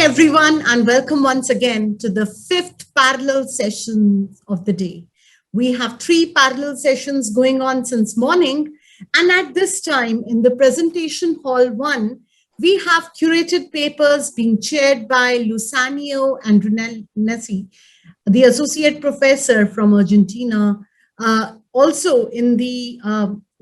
everyone, and welcome once again to the fifth parallel session of the day. We have three parallel sessions going on since morning, and at this time in the presentation hall 1, we have curated papers being chaired by Luciano and Nessi, the associate professor from Argentina. Also in the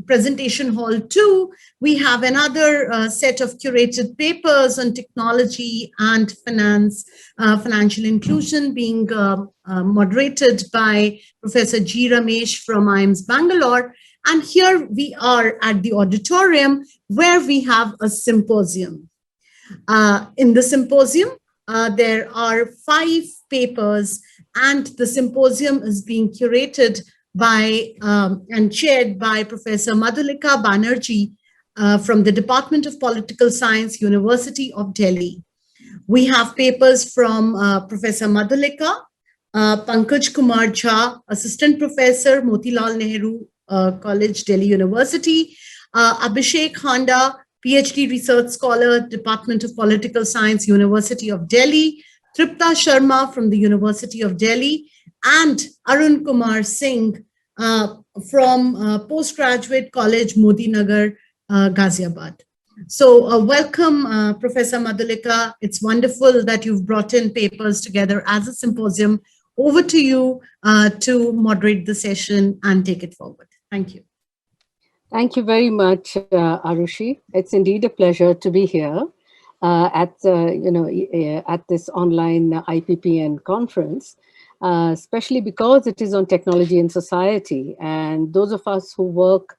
presentation hall 2, we have another set of curated papers on technology and finance, financial inclusion being moderated by Professor G. Ramesh from IIMS Bangalore. And here we are at the auditorium where we have a symposium. In the symposium, there are 5 papers, and the symposium is being curated by and chaired by Professor Madhulika Banerjee from the Department of Political Science, University of Delhi. We have papers from Professor Madhulika, Pankaj Kumar Jha, Assistant Professor, Motilal Nehru College, Delhi University, Abhishek Handa, PhD Research Scholar, Department of Political Science, University of Delhi, Tripta Sharma from the University of Delhi, and Arun Kumar Singh from Postgraduate College, Modi Nagar, Ghaziabad. So welcome, Professor Madhulika. It's wonderful that you've brought in papers together as a symposium. Over to you to moderate the session and take it forward. Thank you. Thank you very much, Arushi. It's indeed a pleasure to be here at this online IPPN conference, especially because it is on technology and society. And those of us who work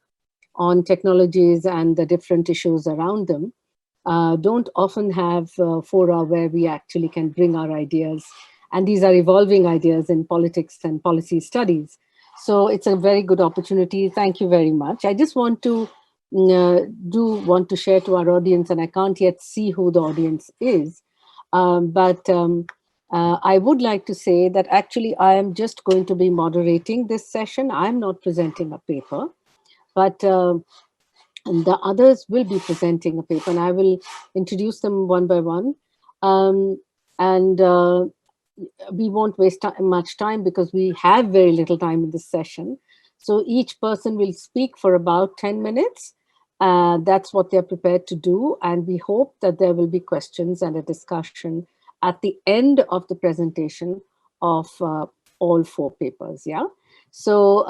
on technologies and the different issues around them don't often have fora where we actually can bring our ideas. And these are evolving ideas in politics and policy studies. So it's a very good opportunity. Thank you very much. I just want to share to our audience, and I can't yet see who the audience is, but I would like to say that actually I am just going to be moderating this session. I'm not presenting a paper, but the others will be presenting a paper, and I will introduce them one by one. We won't waste much time because we have very little time in this session. So each person will speak for about 10 minutes. That's what they're prepared to do. And we hope that there will be questions and a discussion at the end of the presentation of all 4 papers. Yeah. So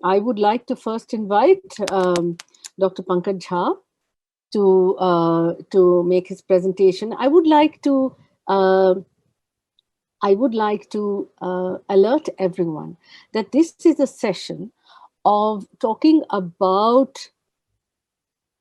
I would like to first invite Dr. Pankaj Jha to make his presentation. I would like to alert everyone that this is a session of talking about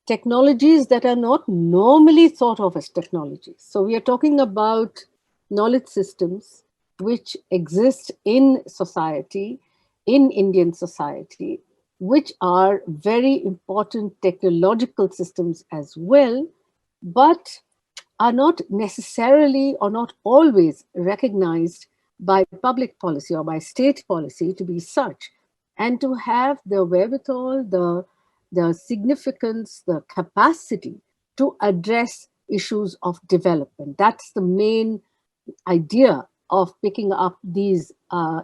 technologies that are not normally thought of as technologies. So we are talking about knowledge systems which exist in society, in Indian society, which are very important technological systems as well, but are not necessarily or not always recognized by public policy or by state policy to be such, and to have the wherewithal, the significance, the capacity to address issues of development. That's the main idea of picking up these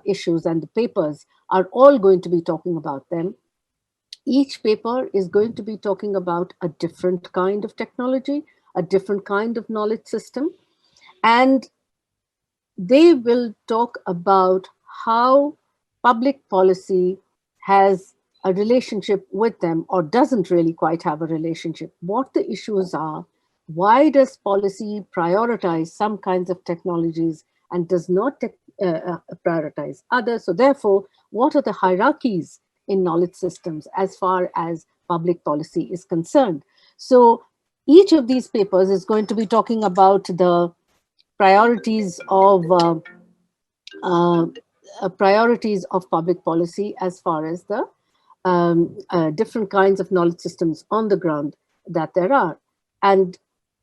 issues, and the papers are all going to be talking about them. Each paper is going to be talking about a different kind of technology, a different kind of knowledge system, and they will talk about how public policy has a relationship with them or doesn't really quite have a relationship, what the issues are, why does policy prioritize some kinds of technologies and does not prioritize others. So therefore, what are the hierarchies in knowledge systems as far as public policy is concerned? So each of these papers is going to be talking about the priorities of public policy as far as the different kinds of knowledge systems on the ground that there are. And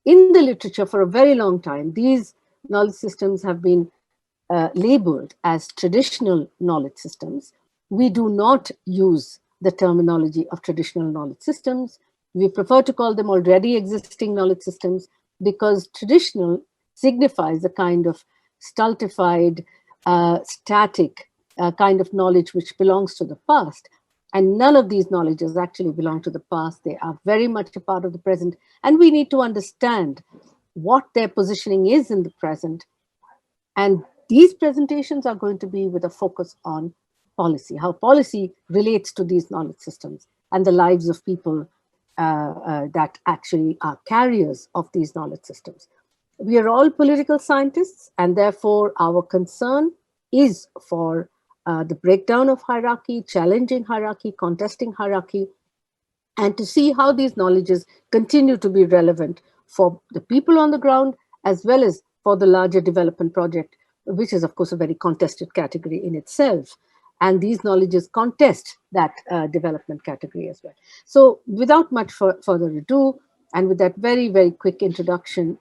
in the literature for a very long time, these knowledge systems have been labeled as traditional knowledge systems. We do not use the terminology of traditional knowledge systems. We prefer to call them already existing knowledge systems, because traditional signifies a kind of stultified, static kind of knowledge which belongs to the past. And none of these knowledges actually belong to the past. They are very much a part of the present. And we need to understand what their positioning is in the present. And these presentations are going to be with a focus on policy, how policy relates to these knowledge systems and the lives of people that actually are carriers of these knowledge systems. We are all political scientists, and therefore our concern is for the breakdown of hierarchy, challenging hierarchy, contesting hierarchy, and to see how these knowledges continue to be relevant for the people on the ground, as well as for the larger development project, which is, of course, a very contested category in itself. And these knowledges contest that development category as well. So without much further ado, and with that very, very quick introduction,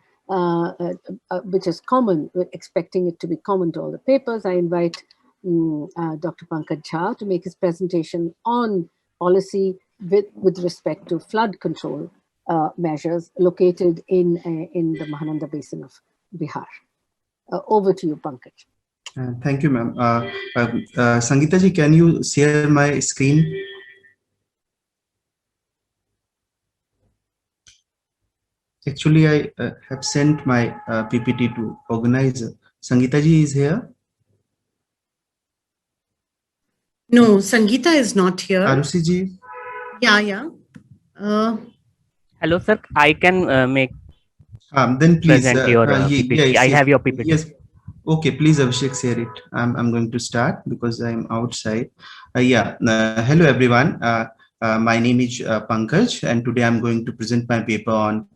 which is common, we're expecting it to be common to all the papers, I invite Dr. Pankaj Jha to make his presentation on policy with respect to flood control measures located in the Mahananda Basin of Bihar. Over to you, Pankaj. Thank you, ma'am. Sangeeta ji, can you share my screen? Actually, I have sent my PPT to organizer. Sangeeta ji is here. No, Sangeeta is not here. Arushi ji? Yeah. Hello, sir. I can make. Then please present your PPT. yes, I have your PPT. Yes. Okay, please, Abhishek, share it. I'm going to start because I'm outside. Hello, everyone. My name is Pankaj, and today I'm going to present my paper on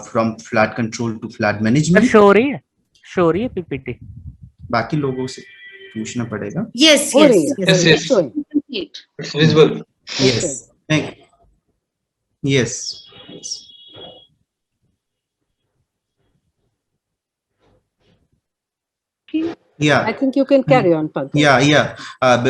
from flood control to flood management. Show रही है PPT. बाकी लोगों से पूछना पड़ेगा. Yes. It's visible. Yes. Yes. Yeah, I think you can carry on, Pankaj.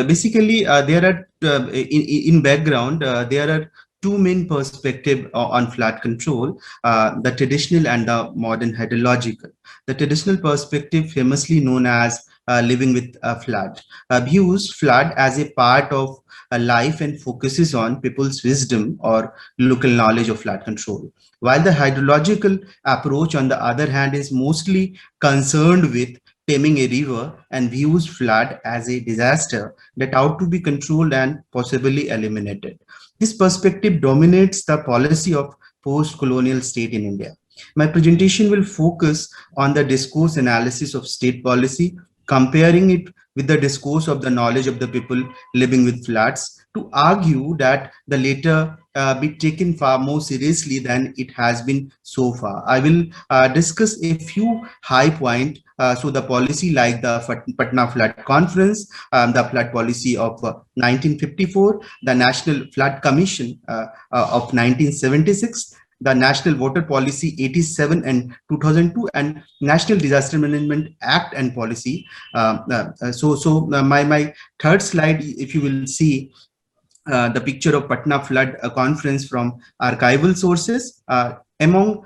Basically, there are in background there are two main perspectives on flood control: the traditional and the modern hydrological. The traditional perspective, famously known as living with a flood, views flood as a part of life and focuses on people's wisdom or local knowledge of flood control. While the hydrological approach, on the other hand, is mostly concerned with taming a river and views flood as a disaster that ought to be controlled and possibly eliminated. This perspective dominates the policy of post-colonial state in India. My presentation will focus on the discourse analysis of state policy, comparing it with the discourse of the knowledge of the people living with floods, to argue that the latter be taken far more seriously than it has been so far. I will discuss a few high points. So the policy like the Patna Flood Conference, the flood policy of 1954, the National Flood Commission of 1976, the National Water Policy 87 and 2002, and National Disaster Management Act and Policy. My third slide, if you will see, the picture of Patna Flood Conference from archival sources. Among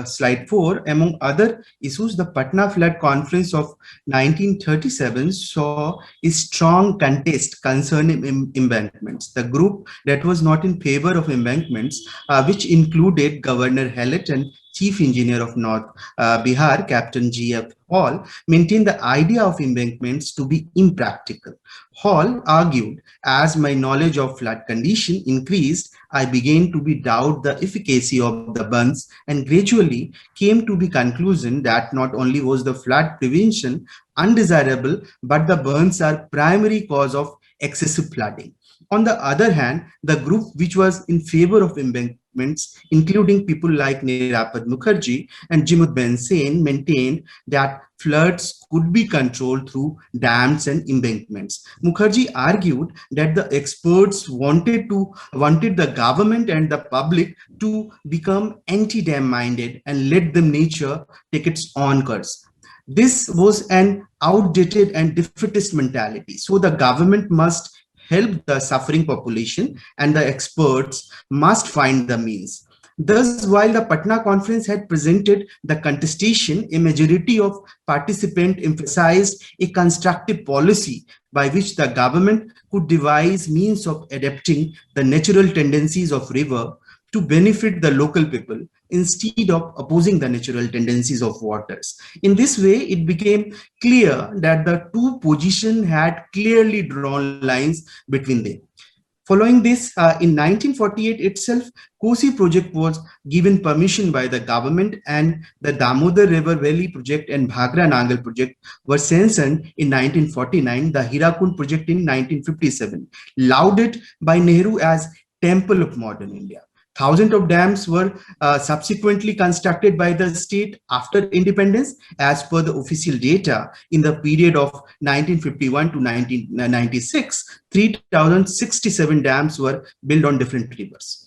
slide 4, among other issues, the Patna Flood Conference of 1937 saw a strong contest concerning embankments. The group that was not in favor of embankments, which included Governor Hallett and Chief Engineer of North Bihar, Captain G.F. Hall, maintained the idea of embankments to be impractical. Hall argued, as my knowledge of flood condition increased, I began to doubt the efficacy of the bunds and gradually came to the conclusion that not only was the flood prevention undesirable, but the burns are primary cause of excessive flooding. On the other hand, the group which was in favor of embankments, including people like Nirapad Mukherjee and Jimuddin Sen, maintained that floods could be controlled through dams and embankments. Mukherjee argued that the experts wanted the government and the public to become anti-dam minded and let the nature take its own course. This was an outdated and defeatist mentality. So the government must help the suffering population and the experts must find the means. Thus, while the Patna conference had presented the contestation, a majority of participants emphasized a constructive policy by which the government could devise means of adapting the natural tendencies of river to benefit the local people instead of opposing the natural tendencies of waters. In this way, it became clear that the two positions had clearly drawn lines between them. Following this, in 1948 itself, Kosi project was given permission by the government, and the Damodar River Valley project and Bhakra Nangal project were sanctioned in 1949, the Hirakund project in 1957, lauded by Nehru as Temple of Modern India. Thousands of dams were subsequently constructed by the state after independence. As per the official data, in the period of 1951 to 1996, 3,067 dams were built on different rivers.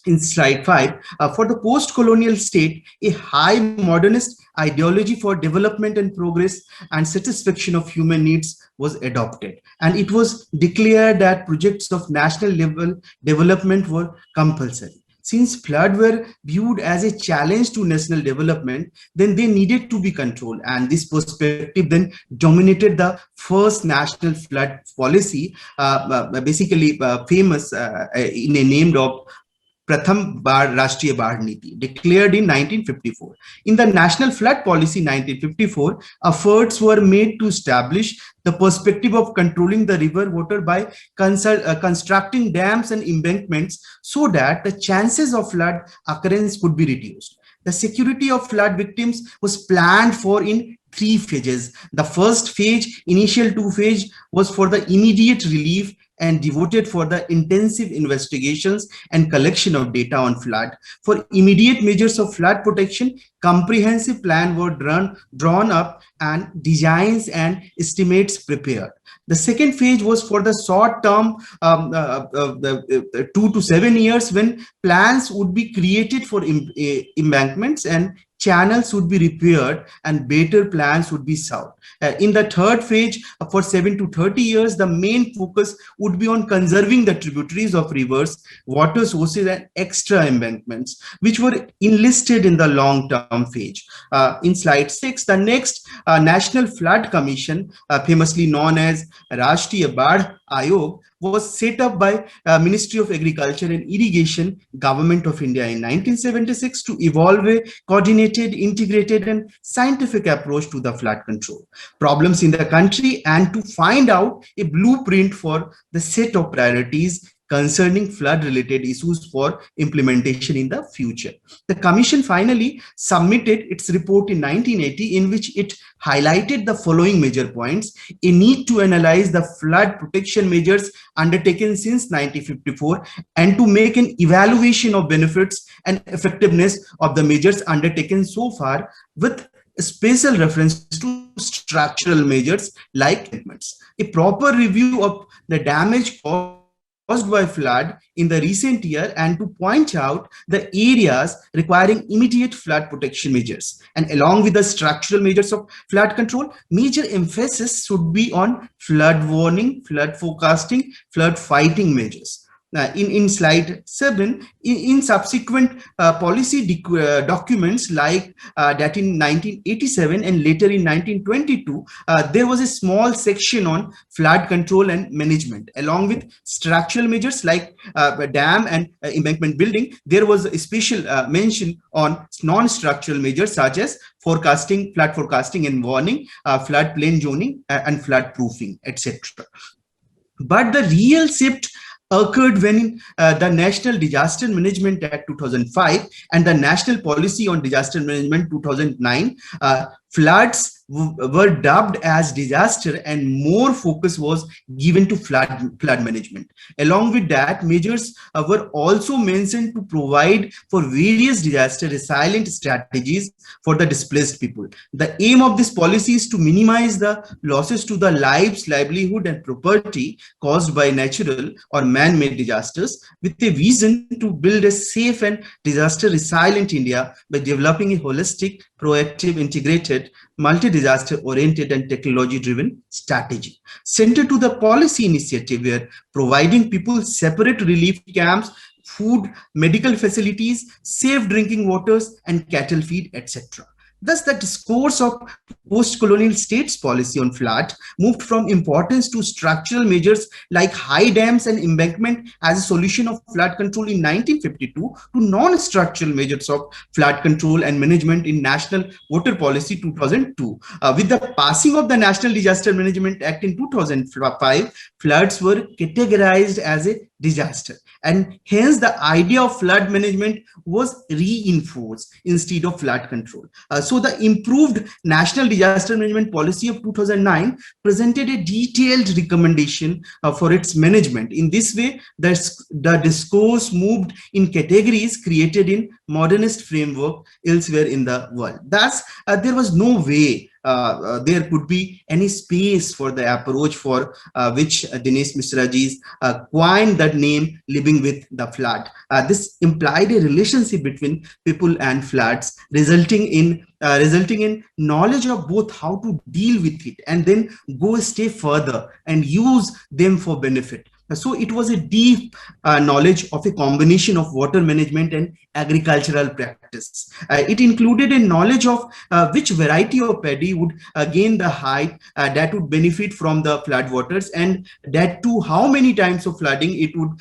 In slide 5, for the post-colonial state, a high modernist ideology for development and progress and satisfaction of human needs was adopted. And it was declared that projects of national level development were compulsory. Since floods were viewed as a challenge to national development, then they needed to be controlled. And this perspective then dominated the first national flood policy, basically famous in a name of Pratham Rashtriya Baadh Niti, declared in 1954. In the National Flood Policy 1954, efforts were made to establish the perspective of controlling the river water by constructing dams and embankments so that the chances of flood occurrence could be reduced. The security of flood victims was planned for in 3 phases. The first phase, initial 2 phase, was for the immediate relief and devoted for the intensive investigations and collection of data on flood. For immediate measures of flood protection, comprehensive plans were drawn up and designs and estimates prepared. The second phase was for the short term, 2 to 7 years, when plans would be created for embankments and channels would be repaired and better plans would be sought. In the third phase, for 7 to 30 years, the main focus would be on conserving the tributaries of rivers, water sources, and extra embankments, which were enlisted in the long-term phase. In slide 6, the next National Flood Commission, famously known as Rashtriya Baadh Ayog, was set up by Ministry of Agriculture and Irrigation, Government of India in 1976 to evolve a coordinated, integrated and scientific approach to the flood control problems in the country and to find out a blueprint for the set of priorities concerning flood-related issues for implementation in the future. The Commission finally submitted its report in 1980, in which it highlighted the following major points: a need to analyze the flood protection measures undertaken since 1954 and to make an evaluation of benefits and effectiveness of the measures undertaken so far, with special reference to structural measures like amendments. A proper review of the damage caused by flood in the recent year and to point out the areas requiring immediate flood protection measures. And along with the structural measures of flood control, major emphasis should be on flood warning, flood forecasting, flood fighting measures. In slide 7, in subsequent policy documents like that in 1987 and later in 1922, there was a small section on flood control and management. Along with structural measures like dam and embankment building, there was a special mention on non-structural measures such as forecasting, flood forecasting and warning, flood plain zoning and flood proofing, etc. But the real shift occurred when the National Disaster Management Act 2005 and the National Policy on Disaster Management 2009, floods were dubbed as disaster and more focus was given to flood management. Along with that, measures were also mentioned to provide for various disaster resilient strategies for the displaced people. The aim of this policy is to minimize the losses to the lives, livelihood and property caused by natural or man-made disasters, with a vision to build a safe and disaster resilient India by developing a holistic, proactive, integrated adopted multi-disaster oriented and technology-driven strategy, centered to the policy initiative where providing people separate relief camps, food, medical facilities, safe drinking waters, and cattle feed, etc. Thus, the discourse of post-colonial states policy on flood moved from importance to structural measures like high dams and embankment as a solution of flood control in 1952 to non-structural measures of flood control and management in National Water Policy 2002. With the passing of the National Disaster Management Act in 2005, floods were categorized as a disaster, and hence the idea of flood management was reinforced instead of flood control. So the improved National Disaster Management Policy of 2009 presented a detailed recommendation for its management. In this way, the discourse moved in categories created in modernist framework elsewhere in the world. Thus, there was no way there could be any space for the approach for which Dinesh Mishraji's coined that name, living with the flood. This implied a relationship between people and floods, resulting in knowledge of both how to deal with it and then go a step further and use them for benefit. So it was a deep knowledge of a combination of water management and agricultural practice. It included a knowledge of which variety of paddy would gain the height that would benefit from the flood waters, and that too how many times of flooding it would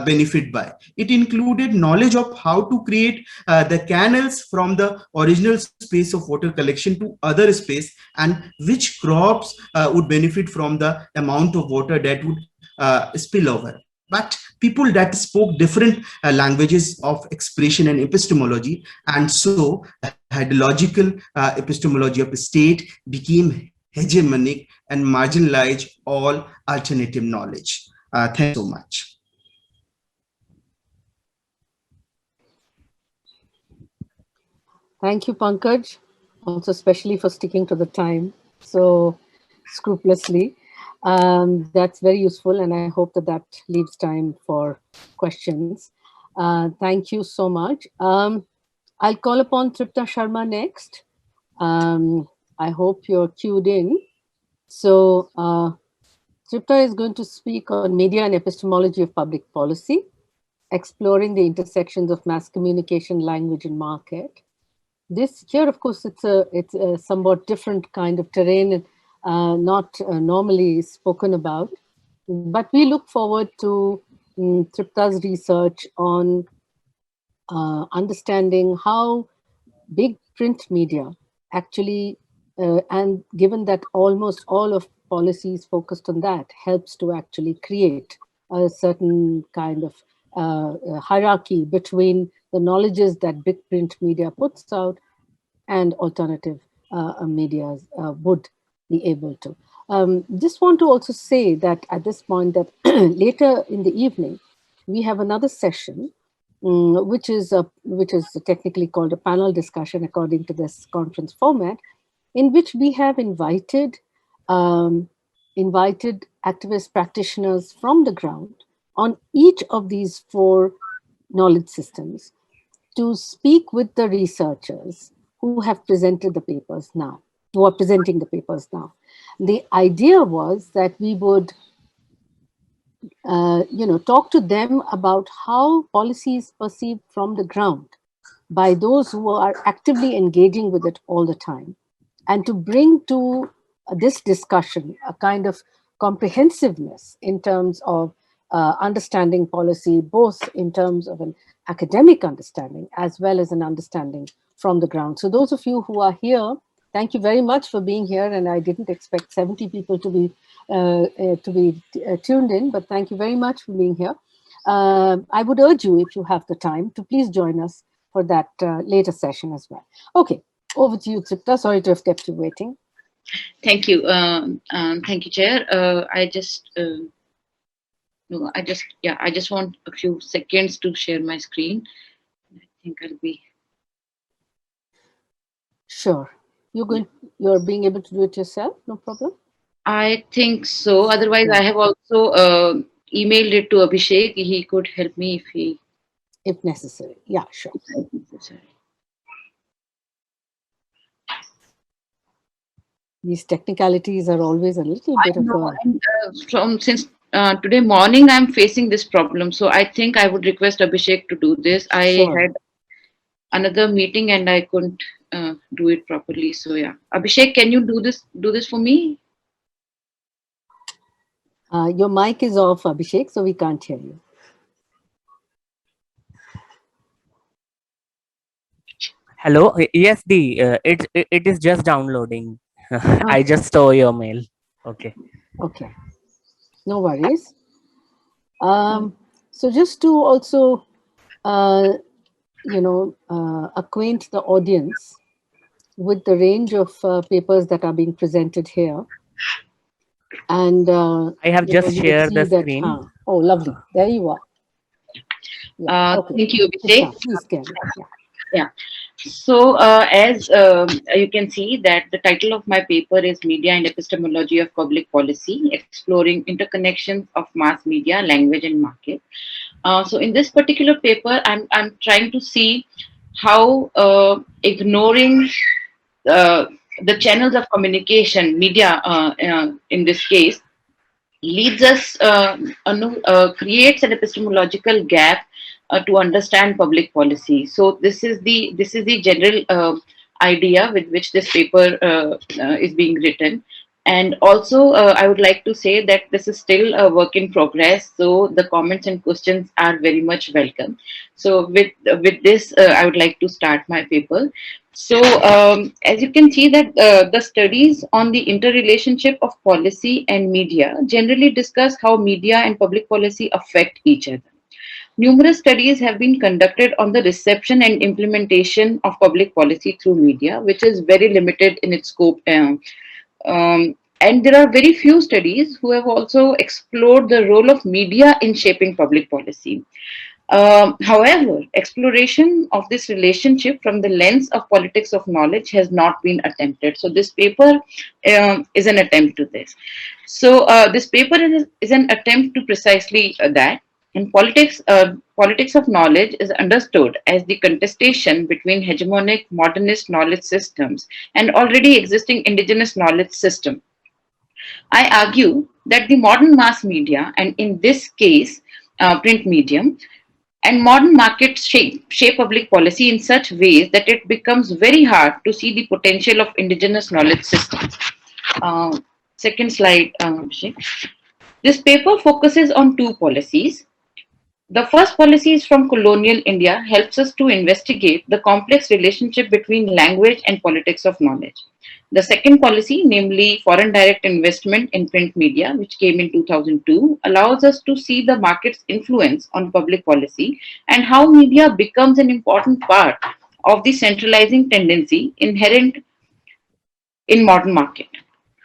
benefit by. It included knowledge of how to create the canals from the original space of water collection to other space, and which crops would benefit from the amount of water that would spill over. But people that spoke different languages of expression and epistemology, and so had logical epistemology of a state became hegemonic and marginalized all alternative knowledge. Thank you so much. Thank you, Pankaj, also especially for sticking to the time so scrupulously. That's very useful, and I hope that leaves time for questions. Thank you so much. I'll call upon Tripta Sharma next. I hope you're queued in. So Tripta is going to speak on media and epistemology of public policy, exploring the intersections of mass communication, language, and market. This here, of course, it's a somewhat different kind of terrain, not normally spoken about, but we look forward to Tripta's research on understanding how big print media actually, and given that almost all of policies focused on that, helps to actually create a certain kind of hierarchy between the knowledges that big print media puts out and alternative media would be able to. Just want to also say that at this point that later in the evening, we have another session, which is technically called a panel discussion according to this conference format, in which we have invited activist practitioners from the ground on each of these 4 knowledge systems to speak with the researchers who have presented the papers now, who are presenting the papers now. The idea was that we would talk to them about how policy is perceived from the ground by those who are actively engaging with it all the time, and to bring to this discussion a kind of comprehensiveness in terms of understanding policy, both in terms of an academic understanding as well as an understanding from the ground. So those of you who are here, thank you very much for being here, and I didn't expect 70 people to be tuned in, but thank you very much for being here. I would urge you, if you have the time, to please join us for that later session as well. Okay, over to you, Tripta. Sorry to have kept you waiting. Thank you. Thank you, Chair. I just want a few seconds to share my screen. I think I'll be. Sure. You're being able to do it yourself, no problem? I think so. Otherwise, I have also emailed it to Abhishek. He could help me if necessary. Yeah, sure. If necessary. These technicalities are always a little I bit of know, a... and since today morning I'm facing this problem, so I think I would request Abhishek to do this. I Sure. had another meeting and I couldn't do it properly. So yeah, Abhishek, can you do this? Do this for me? Your mic is off, Abhishek, so we can't hear you. Hello. Yes, it is just downloading. I just saw your mail. Okay. Okay, no worries. So just to also, acquaint the audience with the range of papers that are being presented here. And I have just you will shared see the that, screen. oh, lovely. There you are. Yeah, okay. Thank you, Good stuff. Abhishek. Please carry. Yeah. Yeah. So, as you can see that the title of my paper is Media and Epistemology of Public Policy, Exploring Interconnections of Mass Media, Language and Market. So in this particular paper, I'm trying to see how ignoring the channels of communication, media in this case, leads us, creates an epistemological gap to understand public policy. So this is the general idea with which this paper is being written. And also, I would like to say that this is still a work in progress. So the comments and questions are very much welcome. So with this, I would like to start my paper. So, as you can see that the studies on the interrelationship of policy and media generally discuss how media and public policy affect each other. Numerous studies have been conducted on the reception and implementation of public policy through media, which is very limited in its scope. And there are very few studies who have also explored the role of media in shaping public policy. However, exploration of this relationship from the lens of politics of knowledge has not been attempted. So this paper is an attempt to this. So this paper is an attempt to precisely that. And politics of knowledge is understood as the contestation between hegemonic modernist knowledge systems and already existing indigenous knowledge system. I argue that the modern mass media, and in this case, print medium, and modern markets shape public policy in such ways that it becomes very hard to see the potential of indigenous knowledge systems. Second slide, Abhishek. This paper focuses on two policies. The first policy is from colonial India, helps us to investigate the complex relationship between language and politics of knowledge. The second policy, namely foreign direct investment in print media, which came in 2002, allows us to see the market's influence on public policy and how media becomes an important part of the centralizing tendency inherent in modern market.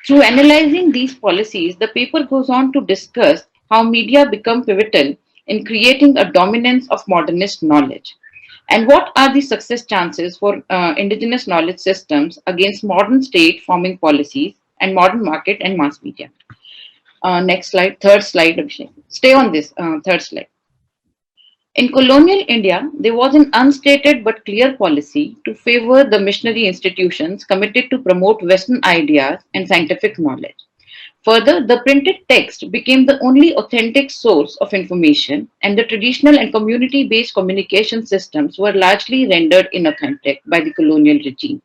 Through analyzing these policies, the paper goes on to discuss how media become pivotal in creating a dominance of modernist knowledge. And what are the success chances for indigenous knowledge systems against modern state forming policies and modern market and mass media? Next slide, third slide, Abhishek. Stay on this, third slide. In colonial India, there was an unstated but clear policy to favor the missionary institutions committed to promote Western ideas and scientific knowledge. Further, the printed text became the only authentic source of information, and the traditional and community based communication systems were largely rendered inauthentic by the colonial regime.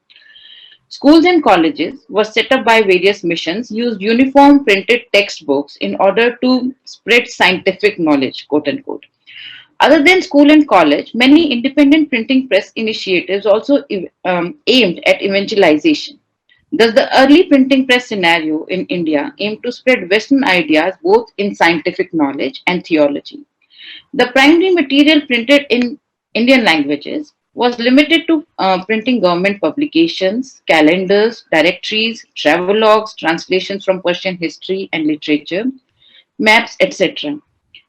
Schools and colleges were set up by various missions, used uniform printed textbooks in order to spread scientific knowledge, quote unquote. Other than school and college, many independent printing press initiatives also aimed at evangelization. Thus, the early printing press scenario in India aimed to spread Western ideas both in scientific knowledge and theology. The primary material printed in Indian languages was limited to printing government publications, calendars, directories, travelogues, translations from Persian history and literature, maps, etc.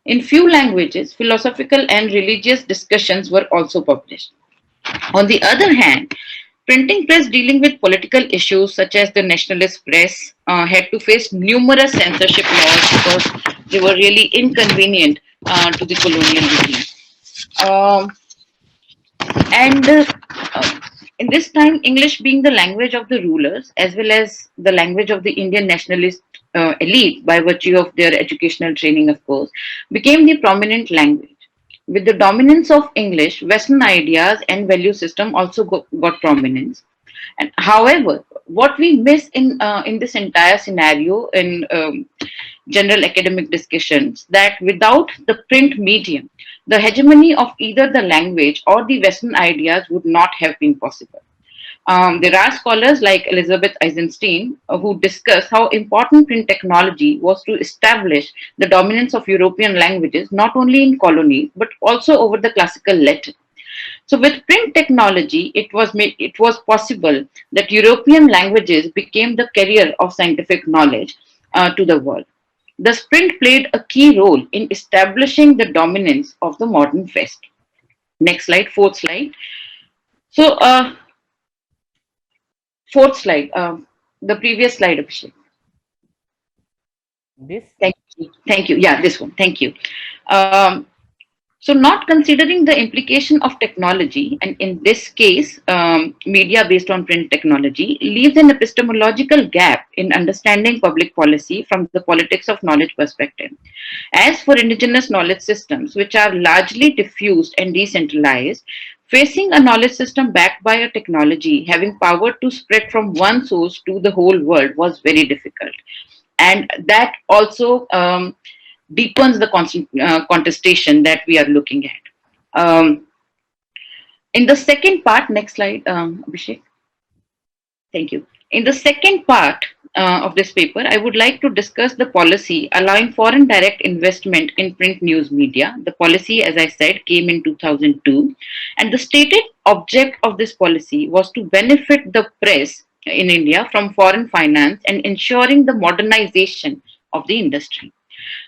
In few languages, philosophical and religious discussions were also published. On the other hand, printing press dealing with political issues such as the nationalist press had to face numerous censorship laws because they were really inconvenient to the colonial regime. And In this time, English being the language of the rulers as well as the language of the Indian nationalist elite by virtue of their educational training, of course, became the prominent language. With the dominance of English, Western ideas and value system also got prominence. And however, what we miss in this entire scenario in general academic discussions that without the print medium, the hegemony of either the language or the Western ideas would not have been possible. There are scholars like Elizabeth Eisenstein who discuss how important print technology was to establish the dominance of European languages not only in colonies but also over the classical Latin. So with print technology, it was possible that European languages became the carrier of scientific knowledge to the world. Thus, print played a key role in establishing the dominance of the modern West. Next slide, fourth slide. So, fourth slide, the previous slide, Abhishek. This? Thank you. Thank you. Yeah, this one. Thank you. So not considering the implication of technology, and in this case, media based on print technology, leaves an epistemological gap in understanding public policy from the politics of knowledge perspective. As for indigenous knowledge systems, which are largely diffused and decentralized, facing a knowledge system backed by a technology having power to spread from one source to the whole world was very difficult. And that also deepens the contestation that we are looking at. In the second part, next slide, Abhishek. Thank you. In the second part of this paper, I would like to discuss the policy allowing foreign direct investment in print news media. The policy, as I said, came in 2002, and the stated object of this policy was to benefit the press in India from foreign finance and ensuring the modernization of the industry.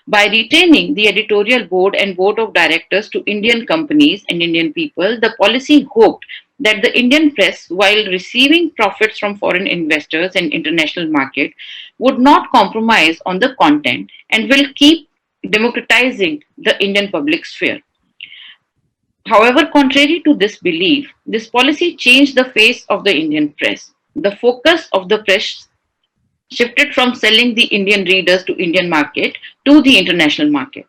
By retaining the editorial board and board of directors to Indian companies and Indian people, the policy hoped that the Indian press, while receiving profits from foreign investors and international market, would not compromise on the content and will keep democratizing the Indian public sphere. However, contrary to this belief, this policy changed the face of the Indian press. The focus of the press shifted from selling the Indian readers to Indian market to the international market.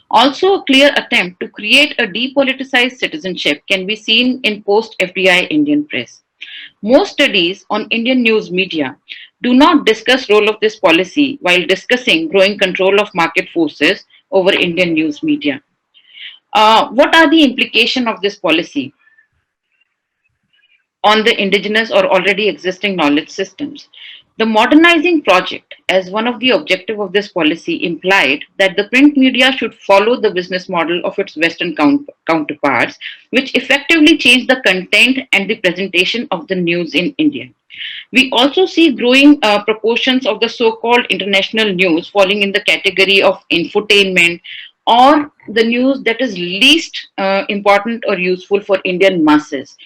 Also, a clear attempt to create a depoliticized citizenship can be seen in post-FDI Indian press. Most studies on Indian news media do not discuss role of this policy while discussing growing control of market forces over Indian news media. What are the implications of this policy on the indigenous or already existing knowledge systems? The modernizing project, as one of the objectives of this policy, implied that the print media should follow the business model of its Western counterparts, which effectively changed the content and the presentation of the news in India. We also see growing proportions of the so-called international news falling in the category of infotainment or the news that is least important or useful for Indian masses.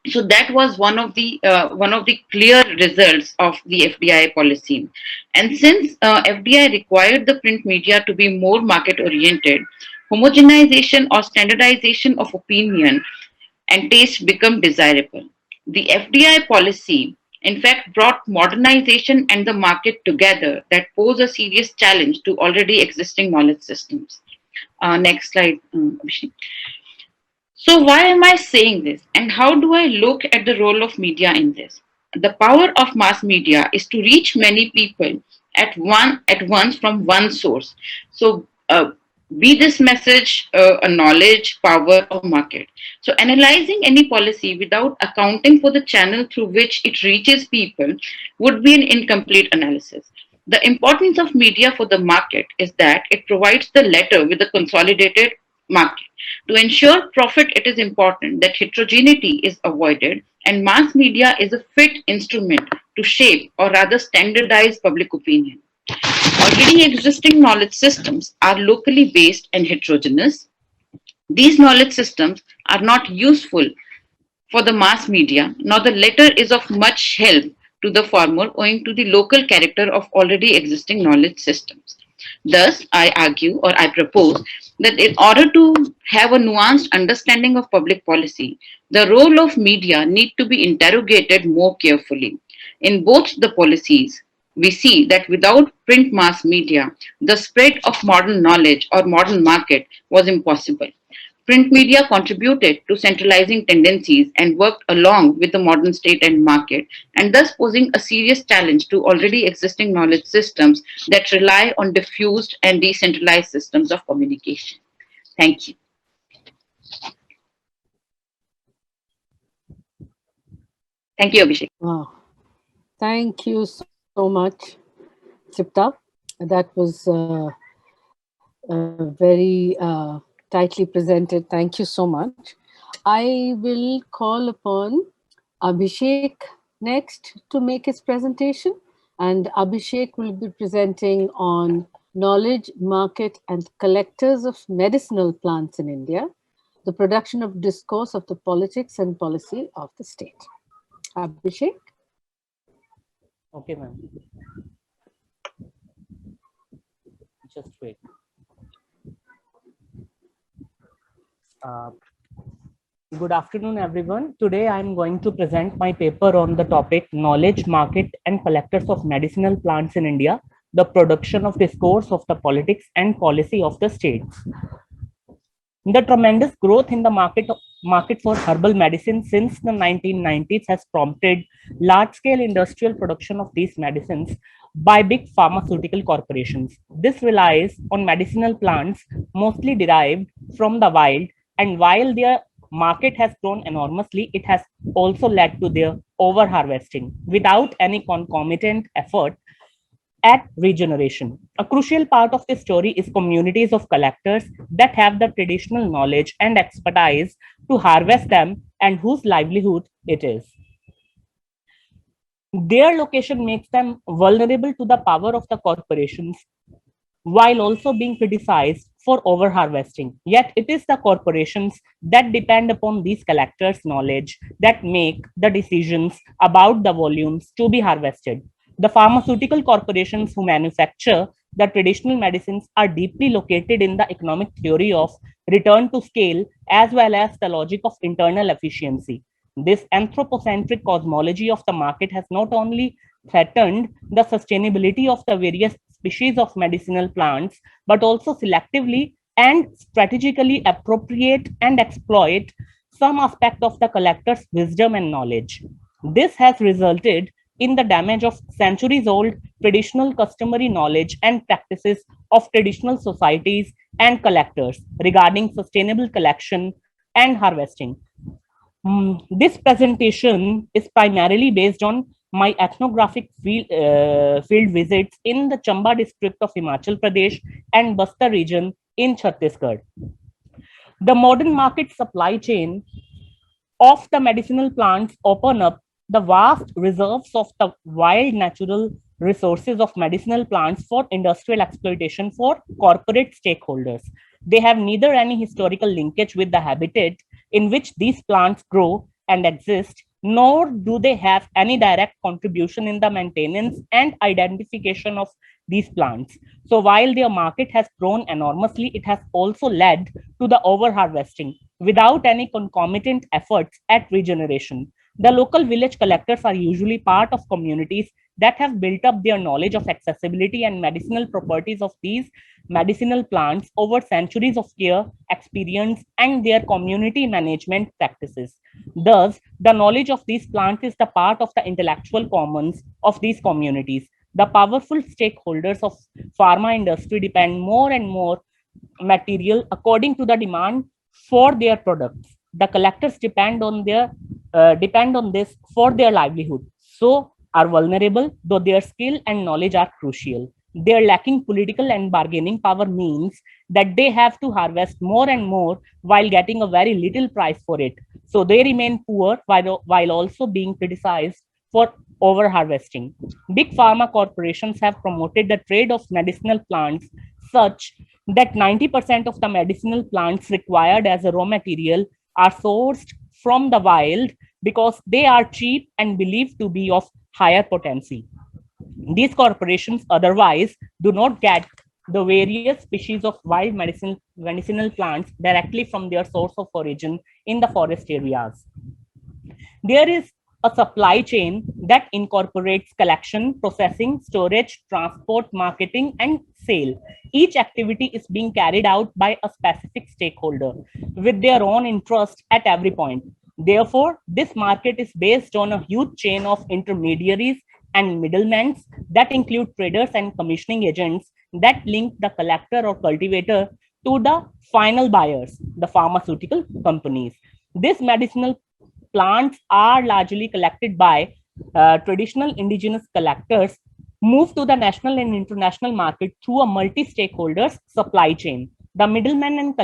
So that was one of the clear results of the FDI policy. And since FDI required the print media to be more market oriented, homogenization or standardization of opinion and taste become desirable. The FDI policy, in fact, brought modernization and the market together that pose a serious challenge to already existing knowledge systems. Next slide, Abhishek. So why am I saying this, and how do I look at the role of media in this? The power of mass media is to reach many people at once from one source. So be this message a knowledge, power, or market. So analyzing any policy without accounting for the channel through which it reaches people would be an incomplete analysis. The importance of media for the market is that it provides the latter with a consolidated market. To ensure profit, it is important that heterogeneity is avoided, and mass media is a fit instrument to shape or rather standardize public opinion. Already existing knowledge systems are locally based and heterogeneous. These knowledge systems are not useful for the mass media, nor the latter is of much help to the former owing to the local character of already existing knowledge systems. Thus, I argue or I propose that in order to have a nuanced understanding of public policy, the role of media need to be interrogated more carefully. In both the policies, we see that without print mass media, the spread of modern knowledge or modern market was impossible. Print media contributed to centralizing tendencies and worked along with the modern state and market, and thus posing a serious challenge to already existing knowledge systems that rely on diffused and decentralized systems of communication. Thank you. Thank you, Abhishek. Wow. Thank you so much, Sipta. That was very tightly presented. Thank you so much. I will call upon Abhishek next to make his presentation. And Abhishek will be presenting on knowledge, market, and collectors of medicinal plants in India, the production of discourse of the politics and policy of the state. Abhishek? Okay, ma'am. Just wait. Good afternoon, everyone. Today, I'm going to present my paper on the topic Knowledge, Market, and Collectors of Medicinal Plants in India, the production of discourse of the politics and policy of the states. The tremendous growth in the market for herbal medicine since the 1990s has prompted large-scale industrial production of these medicines by big pharmaceutical corporations. This relies on medicinal plants mostly derived from the wild, and while their market has grown enormously, it has also led to their over-harvesting without any concomitant effort at regeneration. A crucial part of this story is communities of collectors that have the traditional knowledge and expertise to harvest them and whose livelihood it is. Their location makes them vulnerable to the power of the corporations while also being criticized for over-harvesting. Yet it is the corporations that depend upon these collectors' knowledge that make the decisions about the volumes to be harvested. The pharmaceutical corporations who manufacture the traditional medicines are deeply located in the economic theory of return to scale as well as the logic of internal efficiency. This anthropocentric cosmology of the market has not only threatened the sustainability of the various species of medicinal plants, but also selectively and strategically appropriate and exploit some aspect of the collector's wisdom and knowledge. This has resulted in the damage of centuries-old traditional customary knowledge and practices of traditional societies and collectors regarding sustainable collection and harvesting. This presentation is primarily based on my ethnographic field visits in the Chamba district of Himachal Pradesh and Bastar region in Chhattisgarh. The modern market supply chain of the medicinal plants open up the vast reserves of the wild natural resources of medicinal plants for industrial exploitation for corporate stakeholders. They have neither any historical linkage with the habitat in which these plants grow and exist, nor do they have any direct contribution in the maintenance and identification of these plants. So while their market has grown enormously, it has also led to the overharvesting without any concomitant efforts at regeneration. The local village collectors are usually part of communities that have built up their knowledge of accessibility and medicinal properties of these medicinal plants over centuries of care, experience, and their community management practices. Thus, the knowledge of these plants is the part of the intellectual commons of these communities. The powerful stakeholders of pharma industry depend more and more material according to the demand for their products. The collectors depend on this for their livelihood, so are vulnerable, though their skill and knowledge are crucial. Their lacking political and bargaining power means that they have to harvest more and more while getting a very little price for it. So they remain poor while also being criticized for over harvesting. Big pharma corporations have promoted the trade of medicinal plants such that 90% of the medicinal plants required as a raw material are sourced from the wild because they are cheap and believed to be of higher potency. These corporations otherwise do not get the various species of wild medicinal plants directly from their source of origin in the forest areas. There is a supply chain that incorporates collection, processing, storage, transport, marketing, and sale. Each activity is being carried out by a specific stakeholder with their own interest at every point. Therefore, this market is based on a huge chain of intermediaries and middlemen that include traders and commissioning agents that link the collector or cultivator to the final buyers, the pharmaceutical companies. These medicinal plants are largely collected by traditional indigenous collectors, move to the national and international market through a multi-stakeholders supply chain. The middlemen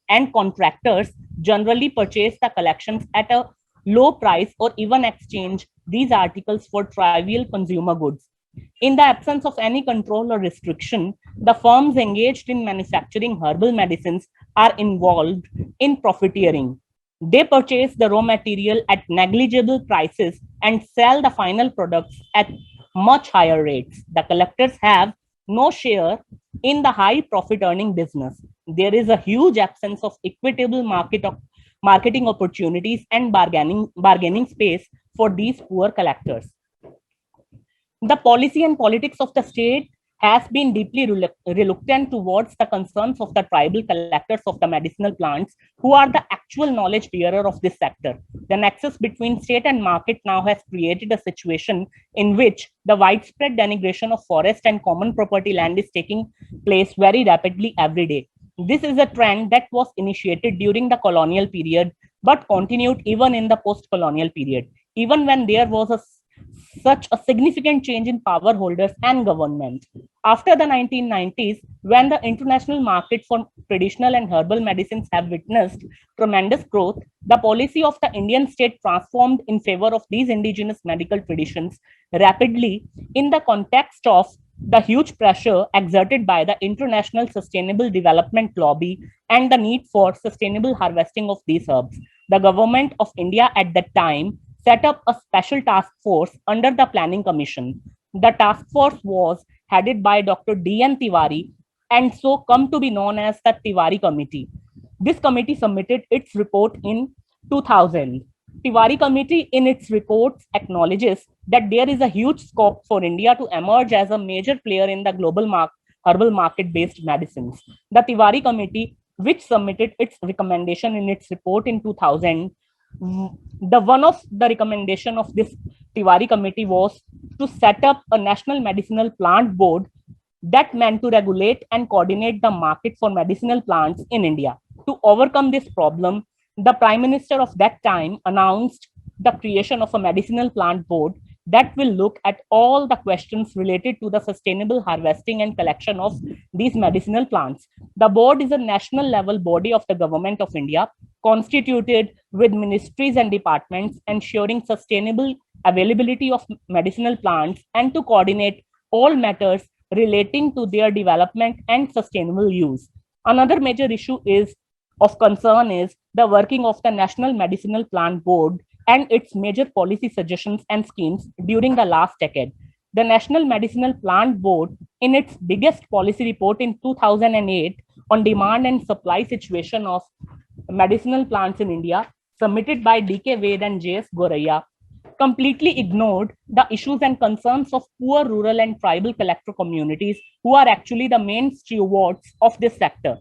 and contractors generally purchase the collections at a low price or even exchange these articles for trivial consumer goods. In the absence of any control or restriction, the firms engaged in manufacturing herbal medicines are involved in profiteering. They purchase the raw material at negligible prices and sell the final products at much higher rates. The collectors have no share in the high profit earning business. There is a huge absence of equitable marketing opportunities and bargaining space for these poor collectors. The policy and politics of the state has been deeply reluctant towards the concerns of the tribal collectors of the medicinal plants, who are the actual knowledge bearer of this sector. The nexus between state and market now has created a situation in which the widespread denigration of forest and common property land is taking place very rapidly every day. This is a trend that was initiated during the colonial period, but continued even in the post-colonial period, even when there was such a significant change in power holders and government. After the 1990s, when the international market for traditional and herbal medicines have witnessed tremendous growth, the policy of the Indian state transformed in favor of these indigenous medical traditions rapidly in the context of the huge pressure exerted by the international sustainable development lobby and the need for sustainable harvesting of these herbs. The government of India at that time set up a special task force under the Planning Commission. The task force was headed by Dr. D.N. Tiwari and so come to be known as the Tiwari Committee. This committee submitted its report in 2000. Tiwari Committee in its reports acknowledges that there is a huge scope for India to emerge as a major player in the global herbal market-based medicines. The Tiwari Committee, which submitted its recommendation in its report in 2000, the one of the recommendation of this Tiwari Committee was to set up a national medicinal plant board that meant to regulate and coordinate the market for medicinal plants in India. To overcome this problem, the Prime Minister of that time announced the creation of a medicinal plant board that will look at all the questions related to the sustainable harvesting and collection of these medicinal plants. The board is a national level body of the Government of India, constituted with ministries and departments ensuring sustainable availability of medicinal plants and to coordinate all matters relating to their development and sustainable use. Another major issue of concern is the working of the National Medicinal Plant Board and its major policy suggestions and schemes during the last decade. The National Medicinal Plant Board, in its biggest policy report in 2008 on demand and supply situation of medicinal plants in India, submitted by D.K. Ved and J.S. Goraya, completely ignored the issues and concerns of poor rural and tribal collector communities who are actually the main stewards of this sector.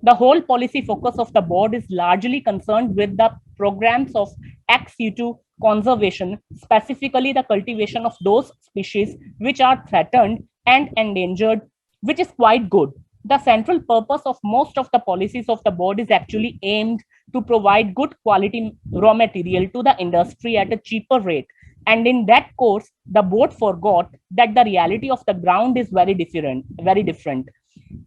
The whole policy focus of the board is largely concerned with the programs of ex situ conservation, specifically the cultivation of those species which are threatened and endangered, which is quite good. The central purpose of most of the policies of the board is actually aimed to provide good quality raw material to the industry at a cheaper rate. And in that course, the board forgot that the reality of the ground is very different.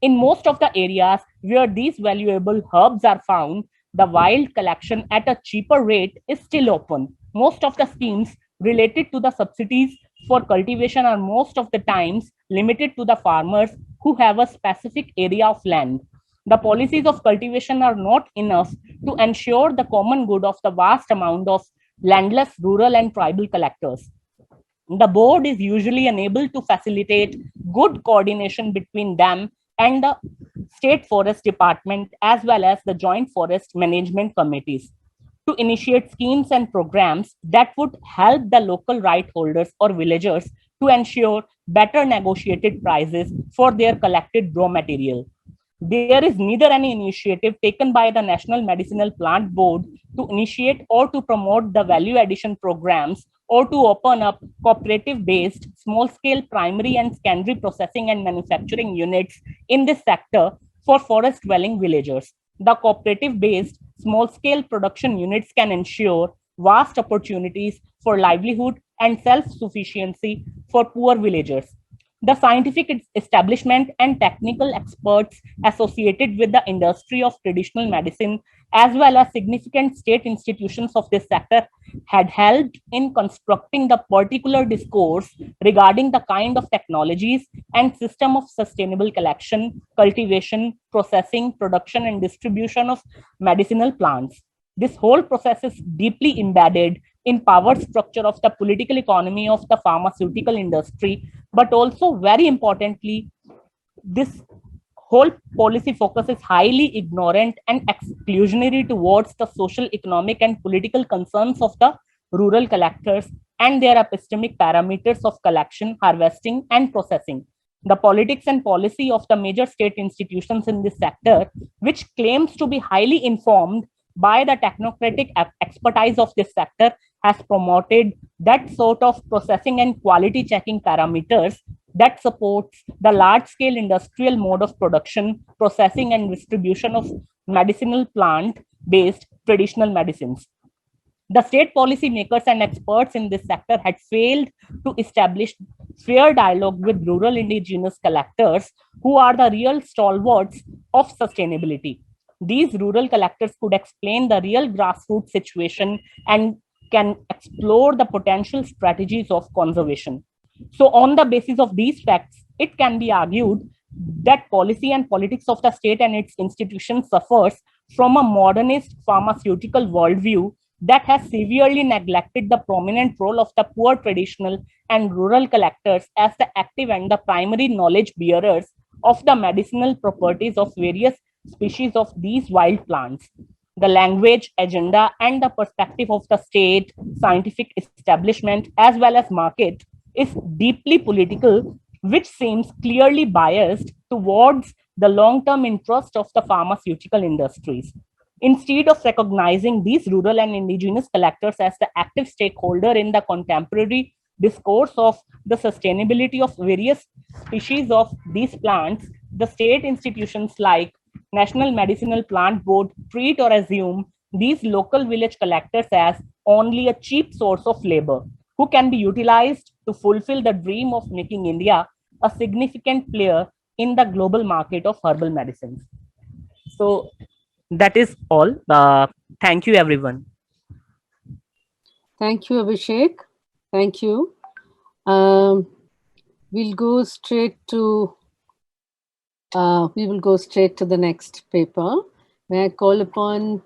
In most of the areas where these valuable herbs are found, the wild collection at a cheaper rate is still open. Most of the schemes related to the subsidies for cultivation are most of the times limited to the farmers who have a specific area of land. The policies of cultivation are not enough to ensure the common good of the vast amount of landless rural and tribal collectors. The board is usually unable to facilitate good coordination between them and the state forest department as well as the joint forest management committees to initiate schemes and programs that would help the local right holders or villagers to ensure better negotiated prices for their collected raw material. There is neither any initiative taken by the National Medicinal Plant Board to initiate or to promote the value addition programs or to open up cooperative-based small-scale primary and secondary processing and manufacturing units in this sector for forest-dwelling villagers. The cooperative-based small-scale production units can ensure vast opportunities for livelihood and self-sufficiency for poor villagers. The scientific establishment and technical experts associated with the industry of traditional medicine, as well as significant state institutions of this sector, had helped in constructing the particular discourse regarding the kind of technologies and system of sustainable collection, cultivation, processing, production, and distribution of medicinal plants. This whole process is deeply embedded in power structure of the political economy of the pharmaceutical industry, but also very importantly, this whole policy focus is highly ignorant and exclusionary towards the social, economic, and political concerns of the rural collectors and their epistemic parameters of collection, harvesting, and processing. The politics and policy of the major state institutions in this sector, which claims to be highly informed by the technocratic expertise of this sector, has promoted that sort of processing and quality checking parameters that supports the large-scale industrial mode of production, processing, and distribution of medicinal plant-based traditional medicines. The state policy makers and experts in this sector had failed to establish fair dialogue with rural indigenous collectors who are the real stalwarts of sustainability. These rural collectors could explain the real grassroots situation and can explore the potential strategies of conservation. So on the basis of these facts, it can be argued that policy and politics of the state and its institutions suffers from a modernist pharmaceutical worldview that has severely neglected the prominent role of the poor traditional and rural collectors as the active and the primary knowledge bearers of the medicinal properties of various species of these wild plants. The language, agenda, and the perspective of the state, scientific establishment, as well as market is deeply political, which seems clearly biased towards the long-term interest of the pharmaceutical industries. Instead of recognizing these rural and indigenous collectors as the active stakeholder in the contemporary discourse of the sustainability of various species of these plants, the state institutions like National Medicinal Plant Board treat or assume these local village collectors as only a cheap source of labor who can be utilized to fulfill the dream of making India a significant player in the global market of herbal medicines. So that is all. Thank you, everyone. Thank you, Abhishek. Thank you. We'll go straight to the next paper. May I call upon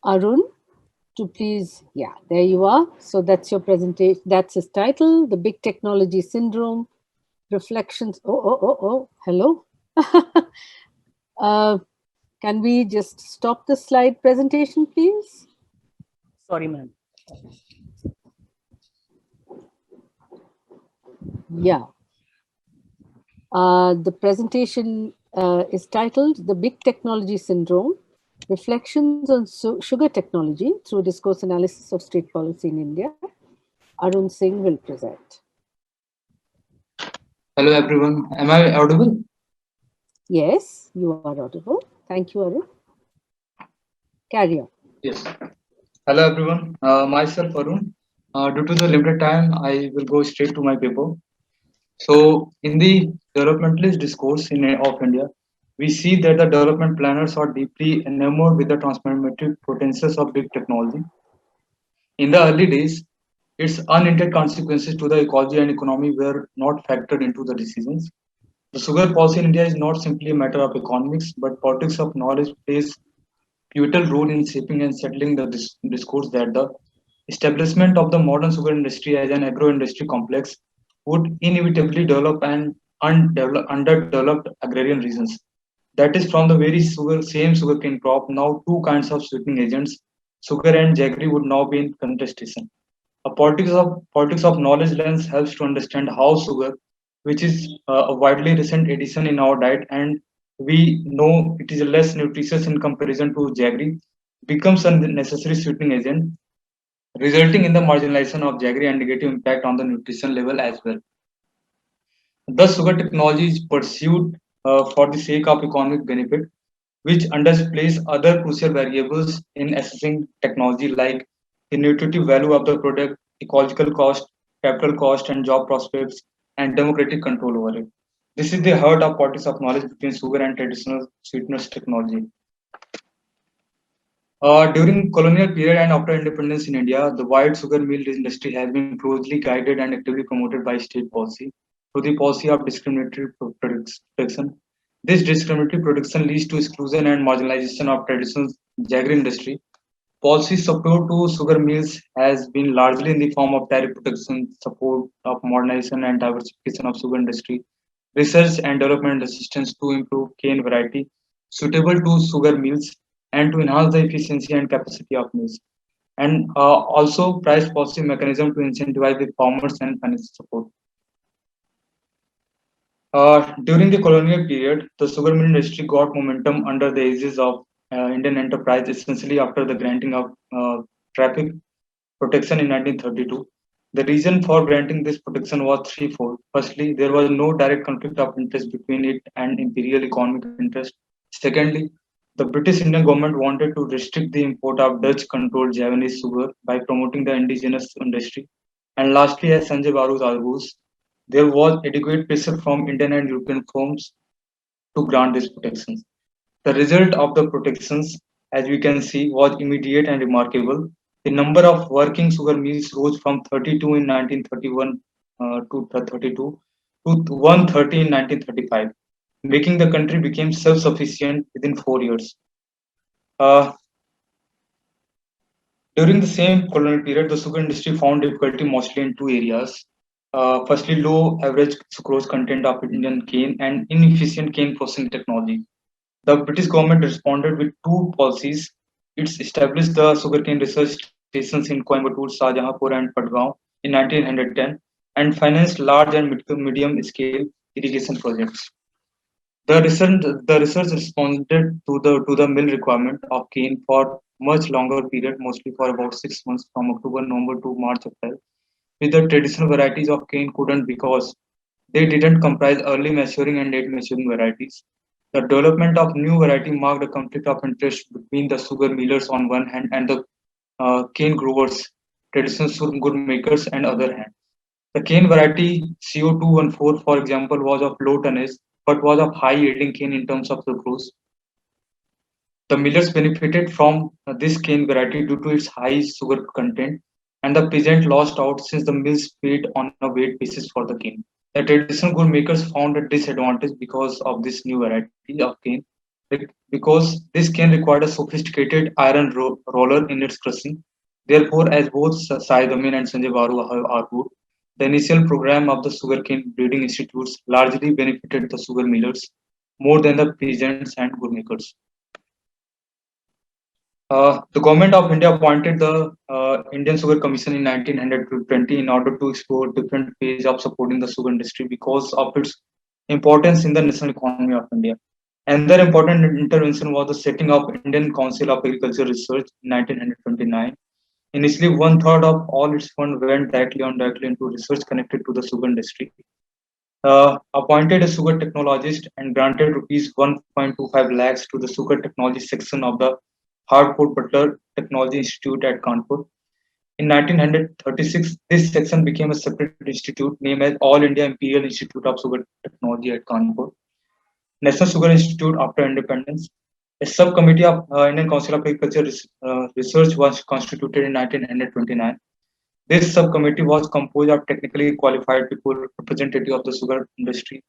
Arun to please, yeah, there you are. So that's your presentation. That's his title, The Big Technology Syndrome, Reflections. Hello. Can we just stop the slide presentation, please? Sorry, ma'am. Yeah. The presentation is titled The Big Technology Syndrome, Reflections on Sugar Technology through Discourse Analysis of State Policy in India. Arun Singh will present. Hello, everyone. Am I audible? Yes, you are audible. Thank you, Arun. Carry on. Yes. Hello, everyone. Myself, Arun. Due to the limited time, I will go straight to my paper. So, in the developmentalist discourse of India, we see that the development planners are deeply enamored with the transformative potentials of big technology. In the early days, its unintended consequences to the ecology and economy were not factored into the decisions. The sugar policy in India is not simply a matter of economics, but politics of knowledge plays a pivotal role in shaping and settling the discourse that the establishment of the modern sugar industry as an agro-industry complex would inevitably develop an underdeveloped agrarian regions. That is, from the very same sugarcane crop, now two kinds of sweetening agents, sugar and jaggery, would now be in contestation. A politics of knowledge lens helps to understand how sugar, which is a widely recent addition in our diet, and we know it is less nutritious in comparison to jaggery, becomes a necessary sweetening agent, resulting in the marginalization of jaggery and negative impact on the nutrition level as well. Thus, sugar technology is pursued for the sake of economic benefit, which underplays other crucial variables in assessing technology like the nutritive value of the product, ecological cost, capital cost, and job prospects, and democratic control over it. This is the heart of politics of knowledge between sugar and traditional sweeteners technology. During colonial period and after independence in India, the white sugar mill industry has been closely guided and actively promoted by state policy through the policy of discriminatory protection. This discriminatory protection leads to exclusion and marginalization of traditional jaggery industry. Policy support to sugar mills has been largely in the form of tariff protection, support of modernization and diversification of sugar industry, research and development assistance to improve cane variety suitable to sugar mills and to enhance the efficiency and capacity of mills, and also price policy mechanism to incentivize the farmers and financial support. During the colonial period, the sugar mill industry got momentum under the aegis of Indian enterprise, essentially after the granting of traffic protection in 1932. The reason for granting this protection was threefold. Firstly, there was no direct conflict of interest between it and imperial economic interest. Secondly, the British Indian government wanted to restrict the import of Dutch-controlled Javanese sugar by promoting the indigenous industry. And lastly, as Sanjay Baru argues, there was adequate pressure from Indian and European firms to grant these protections. The result of the protections, as we can see, was immediate and remarkable. The number of working sugar mills rose from 32 in 1931 to 32 to 130 in 1935, making the country become self-sufficient within 4 years. Uh, During the same colonial period, the sugar industry found difficulty mostly in two areas. Firstly, low average sucrose content of Indian cane and inefficient cane processing technology. The British government responded with two policies. It established the sugarcane research stations in Coimbatore, Shahjahanpur, and Patgaon in 1910 and financed large and medium scale irrigation projects. The research responded to the mill requirement of cane for much longer period, mostly for about 6 months from October, November to March, April, with the traditional varieties of cane couldn't because they didn't comprise early maturing and late maturing varieties. The development of new variety marked a conflict of interest between the sugar millers on one hand and the cane growers, traditional sugar makers, and other hand. The cane variety CO214, for example, was of low tonnage but was of high yielding cane in terms of sucrose. The millers benefited from this cane variety due to its high sugar content, and the peasant lost out since the mills paid on a weight basis for the cane. The traditional gur makers found a disadvantage because of this new variety of cane, because this cane required a sophisticated iron roller in its crushing. Therefore, as both Sai Amin and Sanjay Baru have argued, the initial program of the sugarcane breeding institutes largely benefited the sugar millers more than the peasants and gur makers. The government of India appointed the Indian Sugar Commission in 1920 in order to explore different ways of supporting the sugar industry because of its importance in the national economy of India. Another important intervention was the setting of Indian Council of Agricultural Research in 1929. Initially, one third of all its funds went directly or indirectly into research connected to the sugar industry. Appointed a sugar technologist and granted rupees 1.25 lakhs to the sugar technology section of the Hartford Butler Technology Institute at Kanpur. In 1936, this section became a separate institute named as All India Imperial Institute of Sugar Technology at Kanpur. National Sugar Institute after independence. A subcommittee of Indian Council of Agriculture Research was constituted in 1929. This subcommittee was composed of technically qualified people, representative of the sugar industry,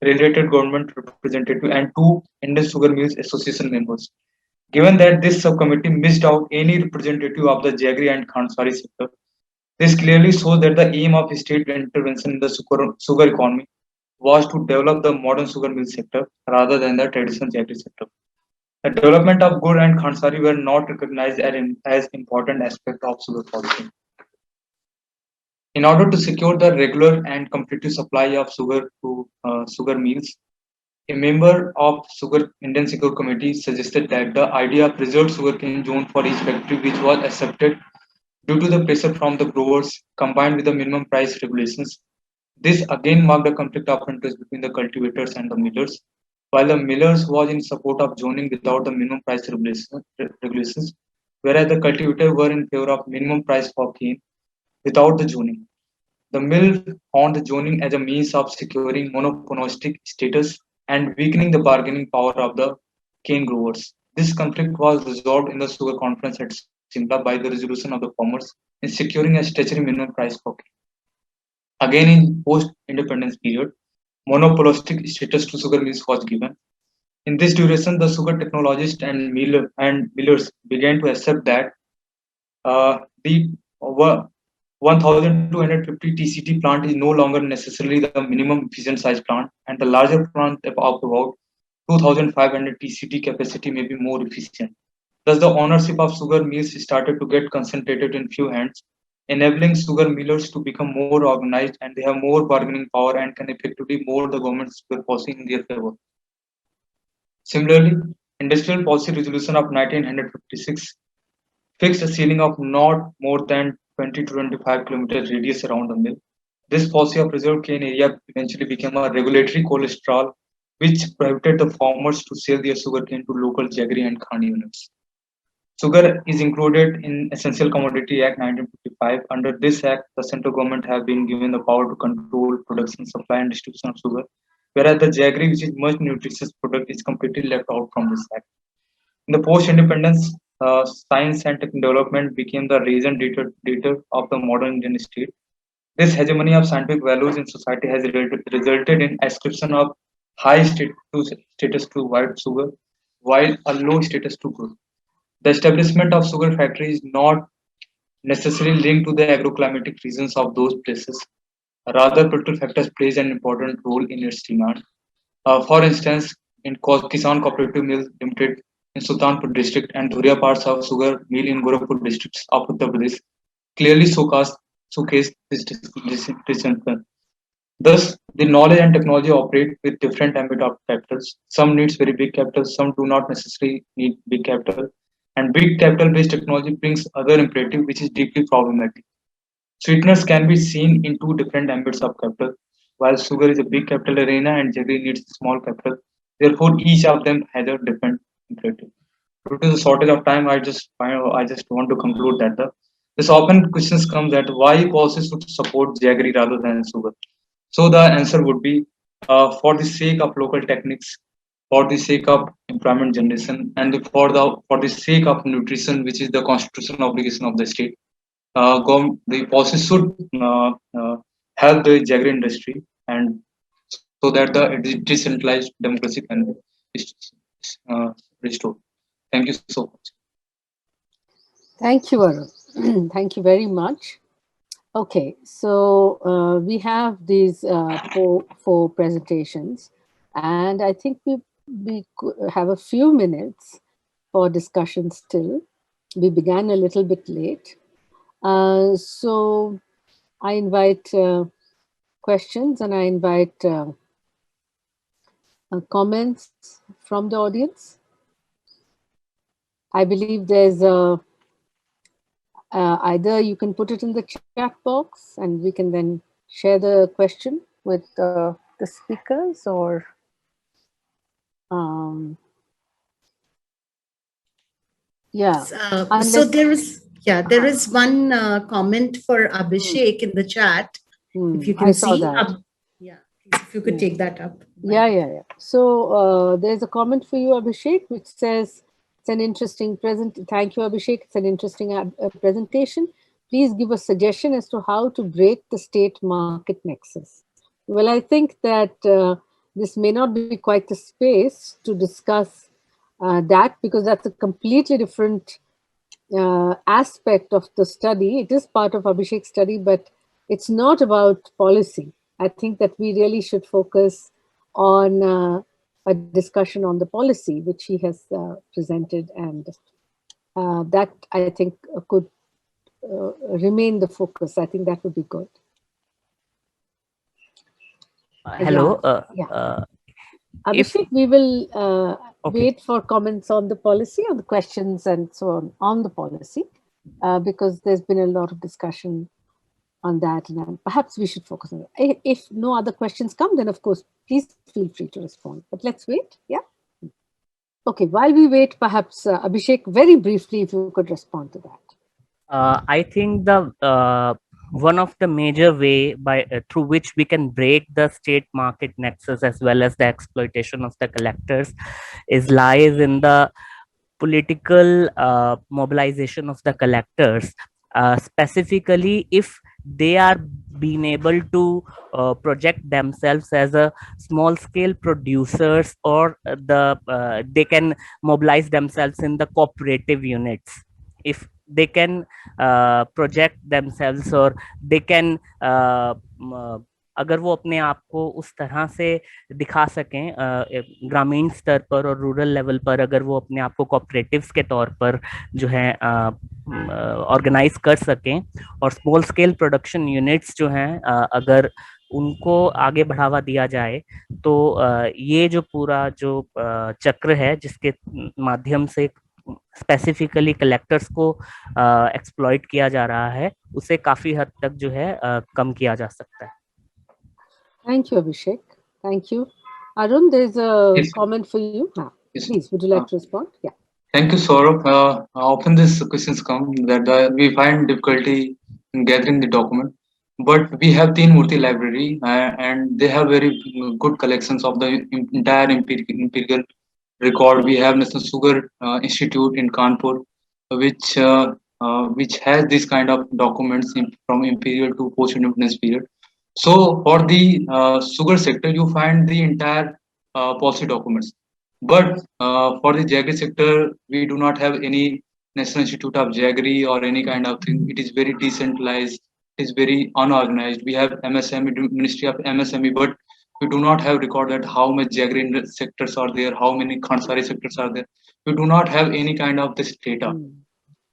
related government representative, and two Indian Sugar Mills Association members. Given that this subcommittee missed out any representative of the Jaggery and Khansari sector, this clearly shows that the aim of state intervention in the sugar economy was to develop the modern sugar mill sector rather than the traditional Jaggery sector. The development of Gur and Khansari were not recognized as important aspect of sugar policy. In order to secure the regular and competitive supply of sugar to sugar mills, a member of Indian Sugar Committee suggested that the idea of reserved sugarcane zone for each factory, which was accepted due to the pressure from the growers combined with the minimum price regulations. This again marked a conflict of interest between the cultivators and the millers. While the millers was in support of zoning without the minimum price regulations, whereas the cultivators were in favor of minimum price for cane without the zoning. The mill found the zoning as a means of securing monopolistic status and weakening the bargaining power of the cane growers. This conflict was resolved in the sugar conference at Simla by the resolution of the farmers in securing a statutory minimum price for cane. Again, in post-independence period, monopolistic status to sugar mills was given. In this duration, the sugar technologists and millers began to accept that the 1,250 TCT plant is no longer necessarily the minimum efficient size plant, and the larger plant of about 2,500 TCT capacity may be more efficient. Thus, the ownership of sugar mills started to get concentrated in few hands, enabling sugar millers to become more organized, and they have more bargaining power and can effectively mold the government's sugar policy in their favor. Similarly, Industrial Policy Resolution of 1956 fixed a ceiling of not more than 20 to 25 kilometers radius around the mill. This policy of reserved cane area eventually became a regulatory cholesterol, which prohibited the farmers to sell their sugarcane to local Jaggery and Khani units. Sugar is included in Essential Commodity Act 1955. Under this act, the central government have been given the power to control production, supply, and distribution of sugar, whereas the Jaggery, which is much nutritious product, is completely left out from this act. In the post-independence, science and development became the reason data of the modern Indian state. This hegemony of scientific values in society has resulted in ascription of high status to white sugar, while a low status to good. The establishment of sugar factories is not necessarily linked to the agroclimatic reasons of those places. Rather, political factors plays an important role in its demand. For instance, in Kisan Cooperative Mill Limited in Sultanpur district and Dhuria parts of sugar mill in Gorakhpur districts of Uttar Pradesh clearly showcase this distinction. Thus, the knowledge and technology operate with different ambit of capitals. Some needs very big capital, some do not necessarily need big capital. And big capital-based technology brings other imperative which is deeply problematic. Sweeteners can be seen in two different ambits of capital, while sugar is a big capital arena and jaggery needs small capital. Therefore, each of them has a different imperative. Due to the shortage of time, I just want to conclude that this often questions come that why policies should support jaggery rather than sugar. So the answer would be for the sake of local techniques, for the sake of employment generation, and for the sake of nutrition, which is the constitutional obligation of the state. The policies should help the jaggery industry, and so that the decentralized democracy can be restored. Thank you so much. Thank you, Arun. Thank you very much. Okay, so we have these four presentations, and I think we have a few minutes for discussion still. We began a little bit late. So I invite questions and I invite comments from the audience. I believe there's either you can put it in the chat box and we can then share the question with the speakers, or yeah. So there is one comment for Abhishek in the chat. If you can I saw that. If you could take that up. Yeah. So there's a comment for you, Abhishek, which says, it's an interesting thank you, Abhishek. It's an interesting presentation. Please give a suggestion as to how to break the state market nexus. Well, I think that this may not be quite the space to discuss that, because that's a completely different aspect of the study. It is part of Abhishek's study, but it's not about policy. I think that we really should focus on a discussion on the policy, which he has presented, and that I think could remain the focus. I think that would be good. Hello. Abhishek, we will wait for comments on the policy, on the questions and so on the policy, because there's been a lot of discussion on that, and perhaps we should focus on it. If no other questions come, then of course, please feel free to respond. But let's wait, yeah? Okay, while we wait, perhaps Abhishek, very briefly, if you could respond to that. I think the one of the major way through which we can break the state market nexus as well as the exploitation of the collectors lies in the political mobilization of the collectors, specifically if they are being able to project themselves as a small scale producers, or they can mobilize themselves in the cooperative units. If they can project themselves, or they can अगर वो अपने आप को उस तरह से दिखा सकें ग्रामीण स्तर पर और रूरल लेवल पर, अगर वो अपने आप को कोऑपरेटिव्स के तौर पर जो है ऑर्गेनाइज कर सकें, और स्मॉल स्केल प्रोडक्शन यूनिट्स जो हैं अगर उनको आगे बढ़ावा दिया जाए, तो ये जो पूरा जो चक्र है जिसके माध्यम से स्पेसिफिकली कलेक्टर्स को एक्सप्लॉइट किया जा रहा है, उसे काफी हद तक जो है कम किया जा सकता है. Thank you, Abhishek. Thank you. Arun, there's a comment for you. Yes. Please, would you like to respond? Yeah. Thank you, Saurabh. Often these questions come that we find difficulty in gathering the document, but we have Teen Murti Library, and they have very good collections of the entire empirical record. We have National Sugar Institute in Kanpur, which has this kind of documents from imperial to post-independence period. So for the sugar sector, you find the entire policy documents. But for the jaggery sector, we do not have any National Institute of Jaggery or any kind of thing. It is very decentralized. It is very unorganized. We have MSME, Ministry of MSME, but we do not have record that how much jaggery sectors are there, how many Khansari sectors are there. We do not have any kind of this data.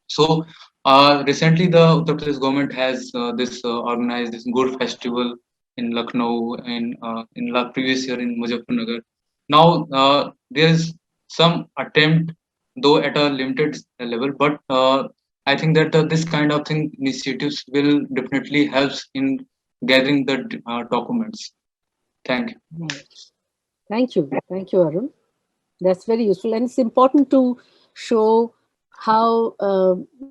So recently, the Uttar Pradesh government has organized this Gur festival in Lucknow, in previous year in Muzaffarnagar. Now there is some attempt, though at a limited level, but I think that this kind of initiatives will definitely help in gathering the documents. Thank you. Thank you, Arun. That's very useful, and it's important to show how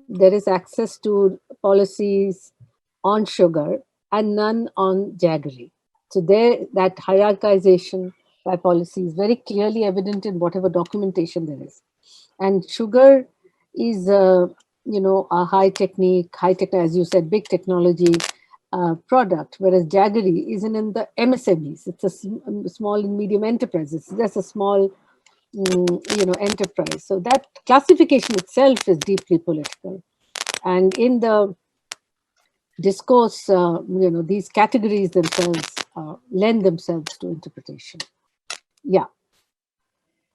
there is access to policies on sugar and none on jaggery. So there, that hierarchization by policy is very clearly evident in whatever documentation there is. And sugar is, a high technique, as you said, big technology product, whereas jaggery isn't in the MSMEs. It's a small and medium enterprises. That's a small enterprise. So that classification itself is deeply political. And in the discourse, these categories themselves lend themselves to interpretation. Yeah.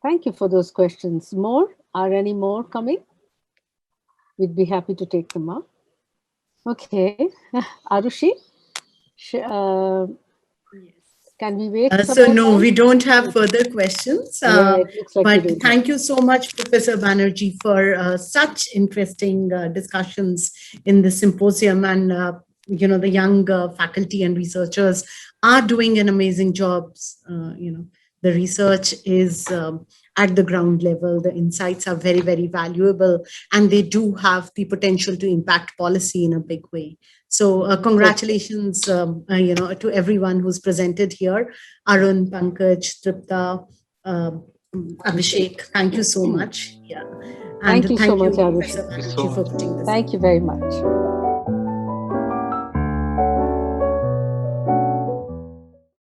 Thank you for those questions. More? Are any more coming? We'd be happy to take them up. Okay. Arushi? Can we wait? So no, we don't have further questions. It looks like but thank you so much, Professor Banerjee, for such interesting discussions in the symposium. And the young faculty and researchers are doing an amazing job. The research is at the ground level. The insights are very, very valuable, and they do have the potential to impact policy in a big way. So congratulations, to everyone who's presented here. Arun, Pankaj, Tripta, Abhishek, thank you so much. Yeah. Thank you so much, Arushi. For putting this. Thank you very much.